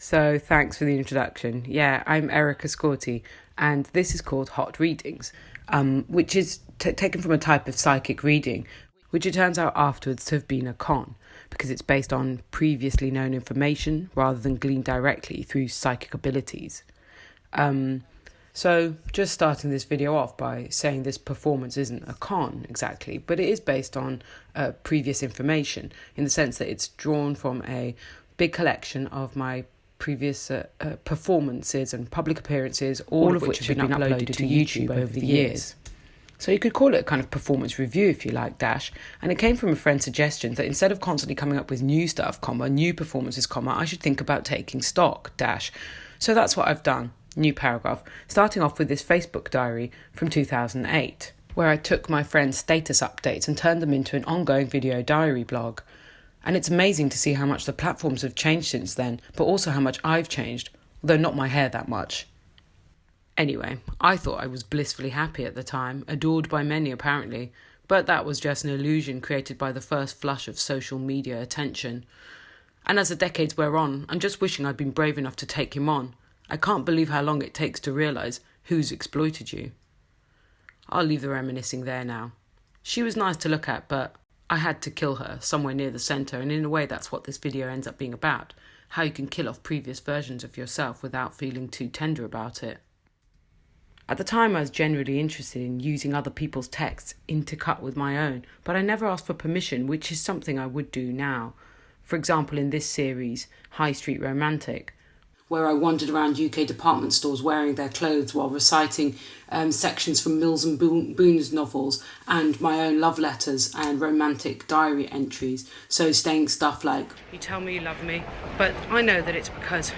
So thanks for the introduction. Yeah, I'm Erica Scourti, and this is called Hot Readings, which is taken from a type of psychic reading, which it turns out afterwards to have been a con, because it's based on previously known information rather than gleaned directly through psychic abilities. So just starting this video off by saying this performance isn't a con exactly, but it is based on previous information in the sense that it's drawn from a big collection of my previous performances and public appearances, all of which have been uploaded to YouTube over the years. So you could call it a kind of performance review if you like, and it came from a friend's suggestion that instead of constantly coming up with new stuff, new performances, I should think about taking stock, So that's what I've done. New paragraph, starting off with this Facebook diary from 2008, where I took my friends' status updates and turned them into an ongoing video diary blog. And it's amazing to see how much the platforms have changed since then, but also how much I've changed, although not my hair that much. Anyway, I thought I was blissfully happy at the time, adored by many apparently, but that was just an illusion created by the first flush of social media attention. And as the decades wear on, I'm just wishing I'd been brave enough to take him on. I can't believe how long it takes to realise who's exploited you. I'll leave the reminiscing there now. She was nice to look at, but I had to kill her somewhere near the centre, and in a way that's what this video ends up being about, how you can kill off previous versions of yourself without feeling too tender about it. At the time I was genuinely interested in using other people's texts intercut with my own, but I never asked for permission, which is something I would do now. For example, in this series, High Street Romantic, where I wandered around UK department stores wearing their clothes while reciting sections from Mills and Boon's novels and my own love letters and romantic diary entries. So saying stuff like, "You tell me you love me, but I know that it's because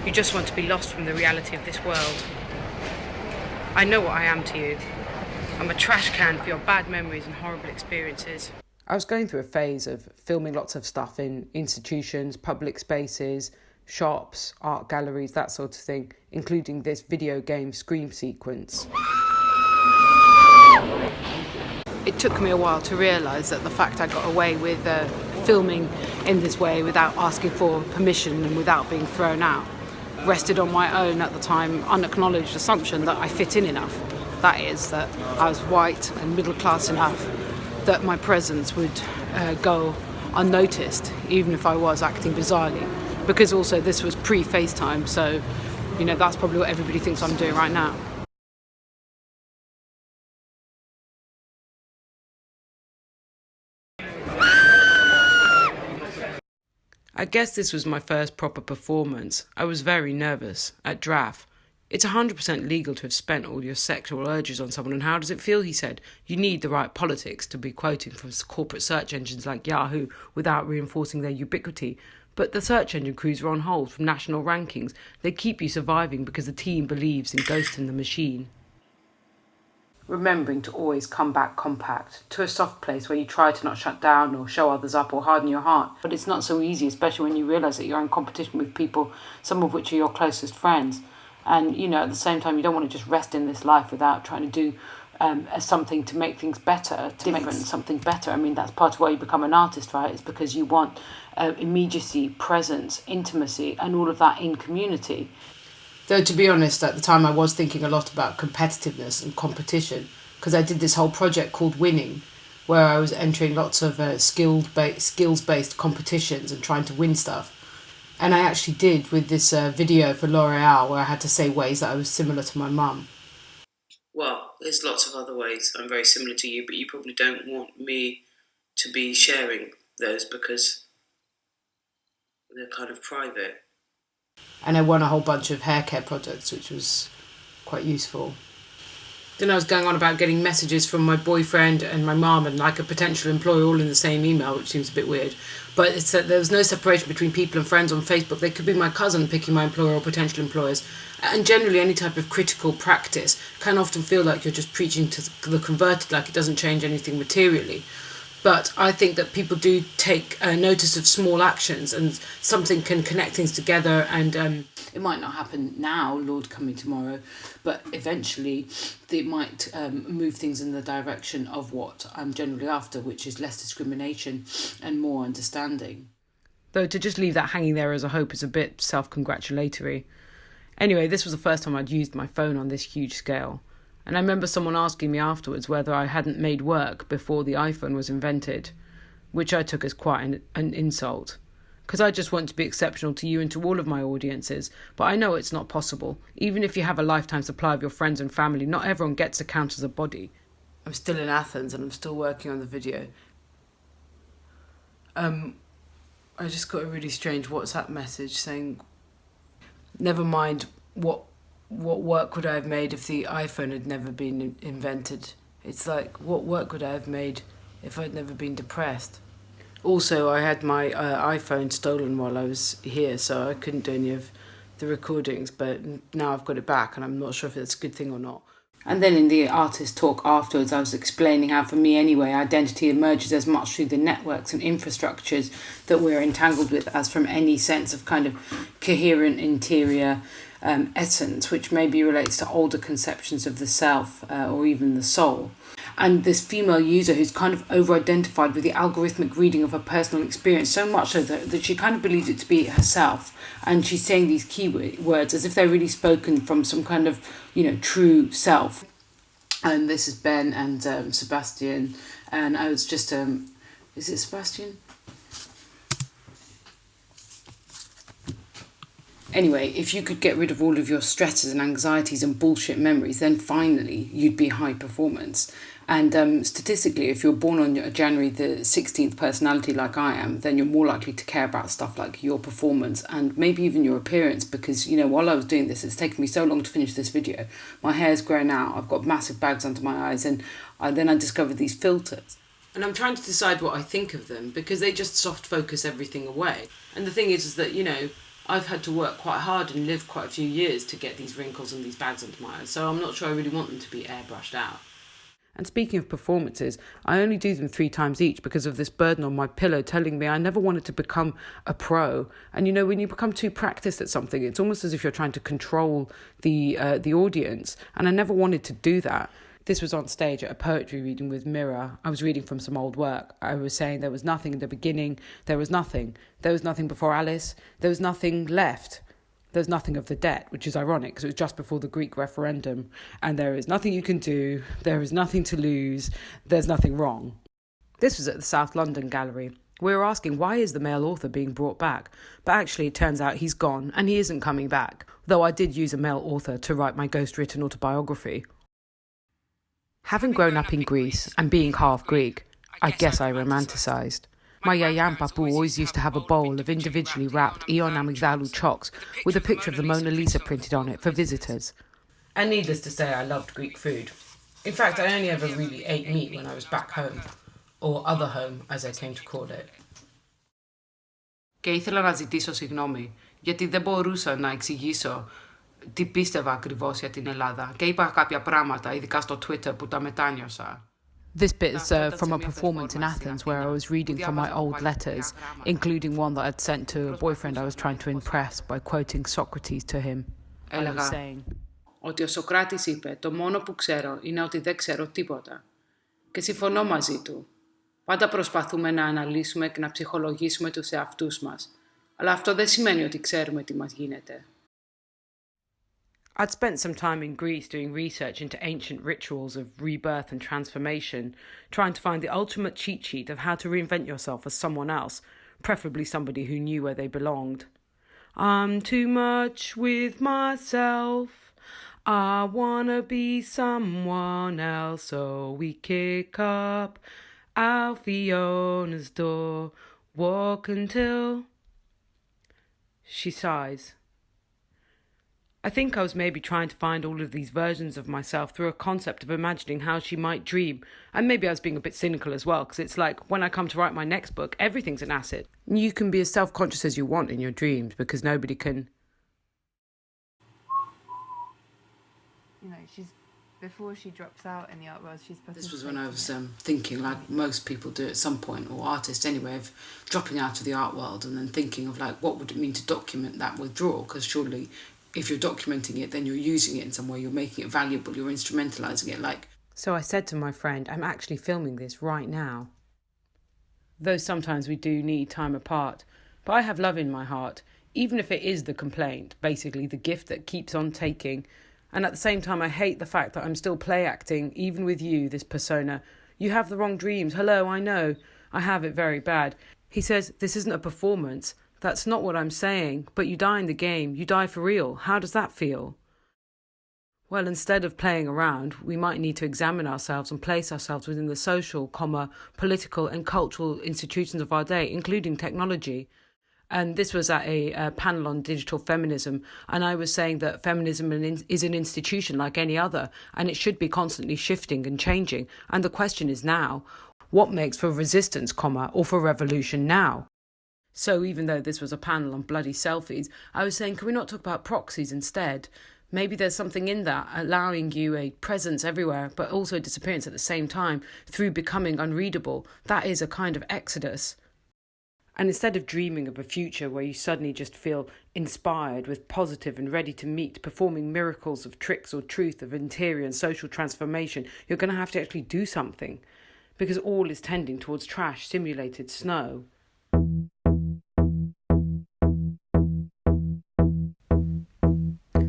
you just want to be lost from the reality of this world. I know what I am to you. I'm a trash can for your bad memories and horrible experiences." I was going through a phase of filming lots of stuff in institutions, public spaces, shops, art galleries, that sort of thing, including this video game scream sequence. It took me a while to realise that the fact I got away with filming in this way without asking for permission and without being thrown out rested on my own, at the time, unacknowledged assumption that I fit in enough. That is, that I was white and middle class enough that my presence would go unnoticed, even if I was acting bizarrely. Because also this was pre-FaceTime, so, that's probably what everybody thinks I'm doing right now. I guess this was my first proper performance. I was very nervous, at DRAF. It's 100% legal to have spent all your sexual urges on someone, and how does it feel, he said. You need the right politics to be quoting from corporate search engines like Yahoo without reinforcing their ubiquity. But the search engine crews are on hold from national rankings. They keep you surviving because the team believes in ghosting the machine. Remembering to always come back compact, to a soft place where you try to not shut down or show others up or harden your heart. But it's not so easy, especially when you realise that you're in competition with people, some of which are your closest friends. And, at the same time, you don't want to just rest in this life without trying to do something to make things better, something better. I mean, that's part of why you become an artist, right? It's because you want immediacy, presence, intimacy, and all of that in community. Though, to be honest, at the time I was thinking a lot about competitiveness and competition, because I did this whole project called Winning, where I was entering lots of skills-based competitions and trying to win stuff. And I actually did with this video for L'Oreal, where I had to say ways that I was similar to my mum. Well, there's lots of other ways I'm very similar to you, but you probably don't want me to be sharing those because they're kind of private. And I won a whole bunch of hair care products, which was quite useful. Then I was going on about getting messages from my boyfriend and my mum and like a potential employer all in the same email, which seems a bit weird. But it's that there was no separation between people and friends on Facebook. They could be my cousin picking my employer or potential employers. And generally any type of critical practice can often feel like you're just preaching to the converted, like it doesn't change anything materially. But I think that people do take notice of small actions, and something can connect things together. And it might not happen now, Lord coming tomorrow, but eventually it might move things in the direction of what I'm generally after, which is less discrimination and more understanding. Though to just leave that hanging there as a hope is a bit self-congratulatory. Anyway, this was the first time I'd used my phone on this huge scale. And I remember someone asking me afterwards whether I hadn't made work before the iPhone was invented, which I took as quite an insult. Because I just want to be exceptional to you and to all of my audiences, but I know it's not possible. Even if you have a lifetime supply of your friends and family, not everyone gets to count as a body. I'm still in Athens and I'm still working on the video. I just got a really strange WhatsApp message saying, never mind what work would I have made if the iPhone had never been invented. It's like, what work would I have made if I'd never been depressed? Also, I had my iPhone stolen while I was here, so I couldn't do any of the recordings, but now I've got it back and I'm not sure if it's a good thing or not. And then in the artist talk afterwards, I was explaining how, for me anyway, identity emerges as much through the networks and infrastructures that we're entangled with as from any sense of kind of coherent interior essence, which maybe relates to older conceptions of the self or even the soul. And this female user who's kind of over-identified with the algorithmic reading of her personal experience, so much so that she kind of believes it to be herself. And she's saying these key words as if they're really spoken from some kind of, true self. And this is Ben and Sebastian. And I was just, is it Sebastian? Anyway, if you could get rid of all of your stresses and anxieties and bullshit memories, then finally you'd be high performance. And statistically, if you're born on January the 16th personality like I am, then you're more likely to care about stuff like your performance and maybe even your appearance because, while I was doing this, it's taken me so long to finish this video. My hair's grown out, I've got massive bags under my eyes, and then I discovered these filters. And I'm trying to decide what I think of them because they just soft focus everything away. And the thing is that, I've had to work quite hard and live quite a few years to get these wrinkles and these bags under my eyes, so I'm not sure I really want them to be airbrushed out. And speaking of performances, I only do them 3 times each because of this burden on my pillow telling me I never wanted to become a pro. And when you become too practiced at something, it's almost as if you're trying to control the audience. And I never wanted to do that. This was on stage at a poetry reading with Mira. I was reading from some old work. I was saying there was nothing in the beginning. There was nothing. There was nothing before Alice. There was nothing left. There's nothing of the debt, which is ironic because it was just before the Greek referendum. And there is nothing you can do. There is nothing to lose. There's nothing wrong. This was at the South London Gallery. We were asking, why is the male author being brought back? But actually, it turns out he's gone and he isn't coming back. Though I did use a male author to write my ghost-written autobiography. Having grown up in Greece and being half Greek, I guess I romanticised. My yaya and papu always used to have a bowl of individually wrapped Ion amygdalou chocks with a picture of the Mona Lisa printed on it for visitors. And needless to say, I loved Greek food. In fact, I only ever really ate meat when I was back home, or other home, as I came to call it. Και ήθελα να ζητήσω συγγνώμη, γιατί δεν μπορούσα να εξηγήσω τι πίστευα ακριβώς για την Ελλάδα και είπα κάποια πράγματα, ειδικά στο Twitter που τα μετάνιωσα. This bit is from a performance in Athens where I was reading from my old letters, including one that I'd sent to a boyfriend I was trying to impress by quoting Socrates to him. Έλεγα ότι ο Σοκράτης είπε «Το μόνο που ξέρω είναι ότι δεν ξέρω τίποτα». Και συμφωνώ μαζί του. Πάντα προσπαθούμε να αναλύσουμε και να ψυχολογήσουμε τους εαυτούς μας. Αλλά αυτό δεν σημαίνει ότι ξέρουμε τι μας γίνεται. I'd spent some time in Greece doing research into ancient rituals of rebirth and transformation, trying to find the ultimate cheat sheet of how to reinvent yourself as someone else, preferably somebody who knew where they belonged. I'm too much with myself. I wanna be someone else, so we kick up Alfiona's door, walk until... She sighs. I think I was maybe trying to find all of these versions of myself through a concept of imagining how she might dream. And maybe I was being a bit cynical as well, because it's like when I come to write my next book, everything's an asset. You can be as self-conscious as you want in your dreams because nobody can... Before she drops out in the art world, she's... This was when I was thinking, like most people do at some point, or artists anyway, of dropping out of the art world and then thinking of like, what would it mean to document that withdrawal? Because surely if you're documenting it, then you're using it in some way, you're making it valuable, you're instrumentalising it. So I said to my friend, I'm actually filming this right now. Though sometimes we do need time apart But I have love in my heart, even if it is the complaint, basically the gift that keeps on taking. And at the same time, I hate the fact that I'm still play acting, even with you, this persona. You have the wrong dreams. Hello, I know. I have it very bad. He says, this isn't a performance. That's not what I'm saying. But you die in the game. You die for real. How does that feel? Well, instead of playing around, we might need to examine ourselves and place ourselves within the social, political and cultural institutions of our day, including technology. And this was at a panel on digital feminism. And I was saying that feminism is an institution like any other, and it should be constantly shifting and changing. And the question is now, what makes for resistance, or for revolution now? So even though this was a panel on bloody selfies, I was saying, can we not talk about proxies instead? Maybe there's something in that, allowing you a presence everywhere, but also a disappearance at the same time through becoming unreadable. That is a kind of exodus. And instead of dreaming of a future where you suddenly just feel inspired with positive and ready to meet, performing miracles of tricks or truth of interior and social transformation, you're going to have to actually do something. Because all is tending towards trash, simulated snow.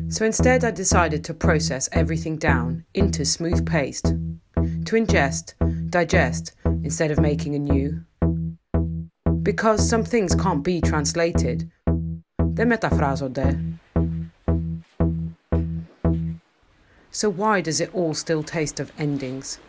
So instead I decided to process everything down into smooth paste. To ingest, digest, instead of making anew. Because some things can't be translated. They're metafrasode. So why does it all still taste of endings?